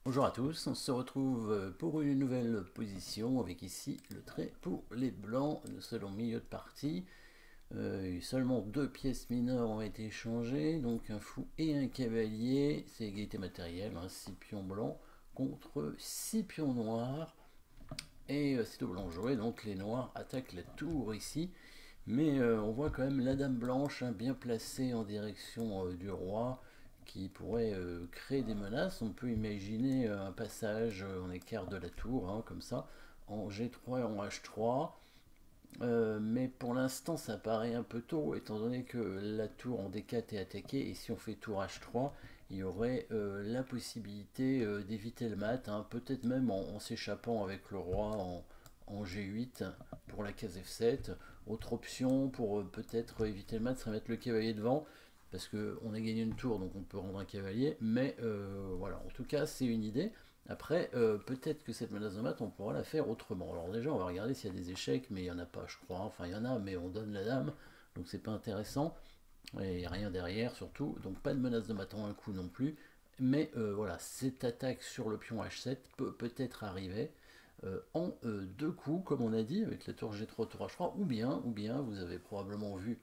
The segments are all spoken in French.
Bonjour à tous, on se retrouve pour une nouvelle position avec ici le trait pour les blancs, nous sommes au milieu de partie. Seulement deux pièces mineures ont été échangées, donc un fou et un cavalier, c'est égalité matérielle, 6 pions blancs contre 6 pions noirs. Et c'est au blanc joué, donc les noirs attaquent la tour ici. Mais on voit quand même la dame blanche bien placée en direction du roi qui pourrait créer des menaces. On peut imaginer un passage en écart de la tour, comme ça, en G3 et en H3. Mais pour l'instant, ça paraît un peu tôt, étant donné que la tour en D4 est attaquée. Et si on fait tour H3, il y aurait la possibilité d'éviter le mat, peut-être même en s'échappant avec le roi en G8 pour la case F7. Autre option pour peut-être éviter le mat serait mettre le cavalier devant, parce qu'on a gagné une tour, donc on peut rendre un cavalier. Mais voilà, en tout cas, c'est une idée. Après, peut-être que cette menace de mat, on pourra la faire autrement. Alors déjà, on va regarder s'il y a des échecs, mais il n'y en a pas, je crois. Enfin, il y en a, mais on donne la dame, donc c'est pas intéressant. Et il n'y a rien derrière, surtout. Donc pas de menace de mat en un coup non plus. Mais voilà, cette attaque sur le pion H7 peut peut-être arriver en deux coups, comme on a dit, avec la tour G3, tour H3, ou bien, vous avez probablement vu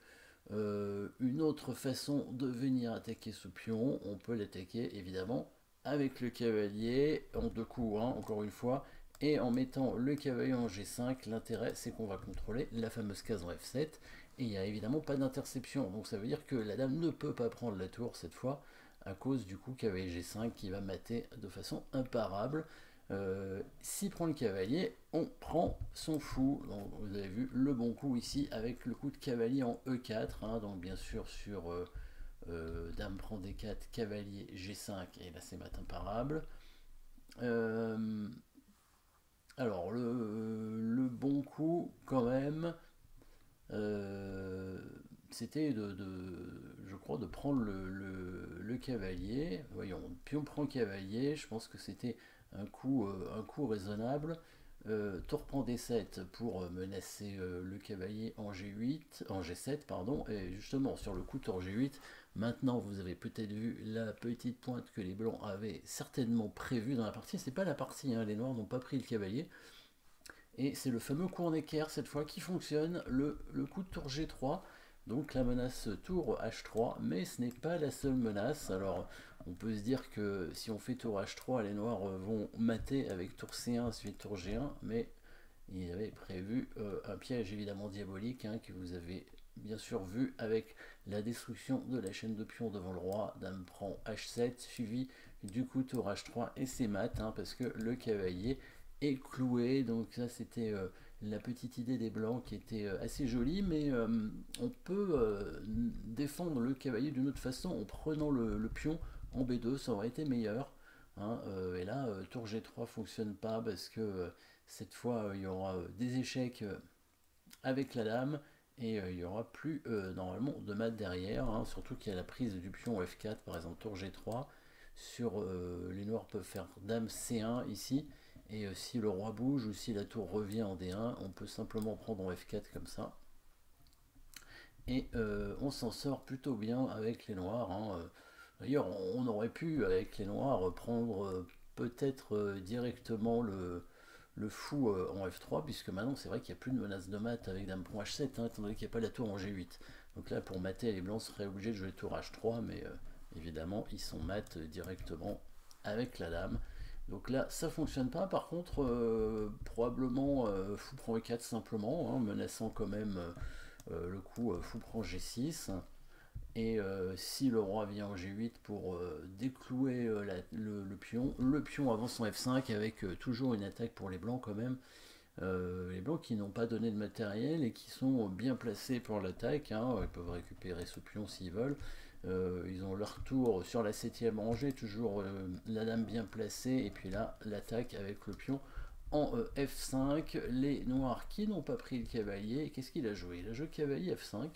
une autre façon de venir attaquer ce pion. On peut l'attaquer évidemment avec le cavalier en deux coups, encore une fois, et en mettant le cavalier en G5. L'intérêt, c'est qu'on va contrôler la fameuse case en F7, et il n'y a évidemment pas d'interception, donc ça veut dire que la dame ne peut pas prendre la tour cette fois, à cause du coup cavalier G5 qui va mater de façon imparable. S'il prend le cavalier, on prend son fou. Donc, vous avez vu le bon coup ici avec le coup de cavalier en E4, donc bien sûr sur dame prend D4, cavalier G5, et là c'est mat imparable. Alors le bon coup quand même, euh, c'était je crois, de prendre le cavalier. Voyons, pion prend cavalier, je pense que c'était un coup raisonnable. Tour prend D7 pour menacer le cavalier en G8, en G7, pardon, et justement sur le coup tour G8, maintenant vous avez peut-être vu la petite pointe que les blancs avaient certainement prévue dans la partie. C'est pas la partie, les noirs n'ont pas pris le cavalier, et c'est le fameux coup en équerre cette fois qui fonctionne, le coup de tour G3, donc la menace tour H3, mais ce n'est pas la seule menace. Alors on peut se dire que si on fait tour H3, les noirs vont mater avec tour C1 suivi de tour G1, mais il avait prévu un piège évidemment diabolique, que vous avez bien sûr vu avec la destruction de la chaîne de pions devant le roi. Dame prend H7 suivi du coup tour H3, et c'est mat, parce que le cavalier est cloué. Donc ça c'était la petite idée des blancs qui était assez jolie, mais on peut défendre le cavalier d'une autre façon en prenant le pion en B2, ça aurait été meilleur. Et là, tour G3 fonctionne pas parce que cette fois il y aura des échecs avec la dame, et il n'y aura plus normalement de mat derrière, surtout qu'il y a la prise du pion F4, par exemple tour G3. Sur les noirs peuvent faire dame C1 ici, et si le roi bouge ou si la tour revient en D1, on peut simplement prendre en F4 comme ça. Et on s'en sort plutôt bien avec les noirs. D'ailleurs, on aurait pu, avec les noirs, prendre peut-être directement le fou en F3, puisque maintenant c'est vrai qu'il n'y a plus de menace de mat avec dame pour H7, étant donné qu'il n'y a pas la tour en G8. Donc là, pour mater, les blancs seraient obligés de jouer tour H3, mais évidemment, ils sont mat directement avec la dame. Donc là, ça fonctionne pas. Par contre, probablement fou prend E4 simplement, menaçant quand même le coup fou prend G6. Et si le roi vient en G8 pour déclouer le pion avance en F5 avec toujours une attaque pour les blancs quand même. Les blancs qui n'ont pas donné de matériel et qui sont bien placés pour l'attaque, ils peuvent récupérer ce pion s'ils veulent. Ils ont leur tour sur la 7ème rangée, toujours la dame bien placée, et puis là l'attaque avec le pion en F5. Les noirs qui n'ont pas pris le cavalier, qu'est-ce qu'il a joué? Il a joué cavalier F5.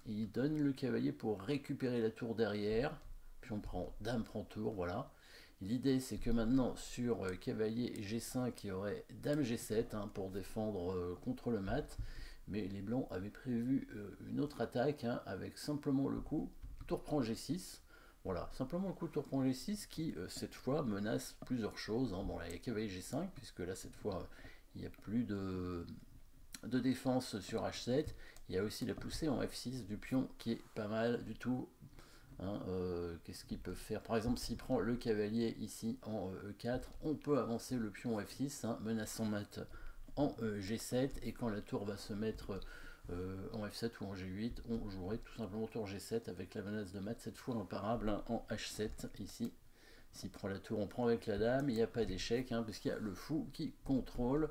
Il donne le cavalier pour récupérer la tour derrière, puis on prend dame prend tour, voilà. L'idée c'est que maintenant sur cavalier G5 il y aurait dame G7 pour défendre contre le mat, mais les blancs avaient prévu une autre attaque avec simplement le coup tour prend G6. Voilà, simplement le coup de tour prend G6 qui, cette fois, menace plusieurs choses, hein. Bon, là, il y a cavalier G5, puisque là, cette fois, il n'y a plus de défense sur H7. Il y a aussi la poussée en F6 du pion qui est pas mal du tout, hein. Qu'est-ce qu'il peut faire? Par exemple, s'il prend le cavalier ici en E4, on peut avancer le pion F6, hein, menaçant mat en G7, et quand la tour va se mettre en F7 ou en G8, on jouerait tout simplement tour G7 avec la menace de mat, cette fois imparable, hein, en H7 ici. S'il prend la tour, on prend avec la dame, il n'y a pas d'échec, hein, puisqu'il y a le fou qui contrôle.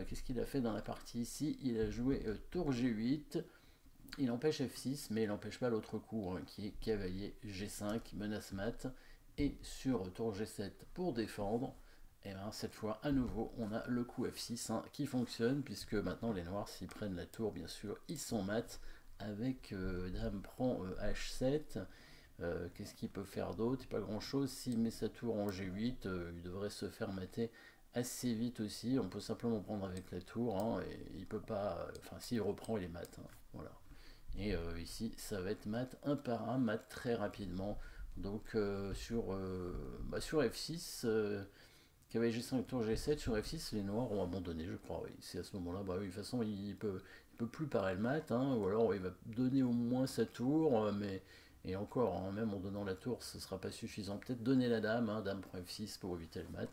Qu'est-ce qu'il a fait dans la partie ici? Il a joué tour G8, il empêche F6, mais il n'empêche pas l'autre coup, hein, qui est cavalier G5, menace mat, et sur tour G7 pour défendre. Et bien cette fois, à nouveau, on a le coup F6, hein, qui fonctionne, puisque maintenant les noirs, s'ils prennent la tour, bien sûr, ils sont mat, avec dame prend H7. Qu'est-ce qu'il peut faire d'autre? Pas grand chose. S'il met sa tour en G8, il devrait se faire mater assez vite aussi. On peut simplement prendre avec la tour, hein, et il peut pas. Enfin, s'il reprend, il est mat, hein, voilà. Et ici, ça va être mat un par un, mat très rapidement. Donc sur F6, cavalier G5, tour G7, sur F6, les noirs ont abandonné, je crois. Oui. C'est à ce moment-là, bah oui, de toute façon, il peut plus parer le mat, hein, ou alors il va donner au moins sa tour, mais et encore, hein, même en donnant la tour, ce ne sera pas suffisant. Peut-être donner la dame, hein, dame prend F6 pour éviter le mat.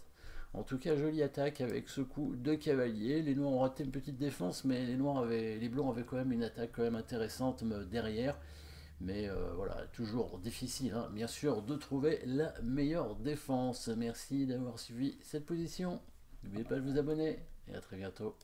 En tout cas, jolie attaque avec ce coup de cavalier. Les noirs ont raté une petite défense, mais les blancs avaient quand même une attaque quand même intéressante derrière. Mais voilà, toujours difficile, hein, bien sûr, de trouver la meilleure défense. Merci d'avoir suivi cette position. N'oubliez pas de vous abonner et à très bientôt.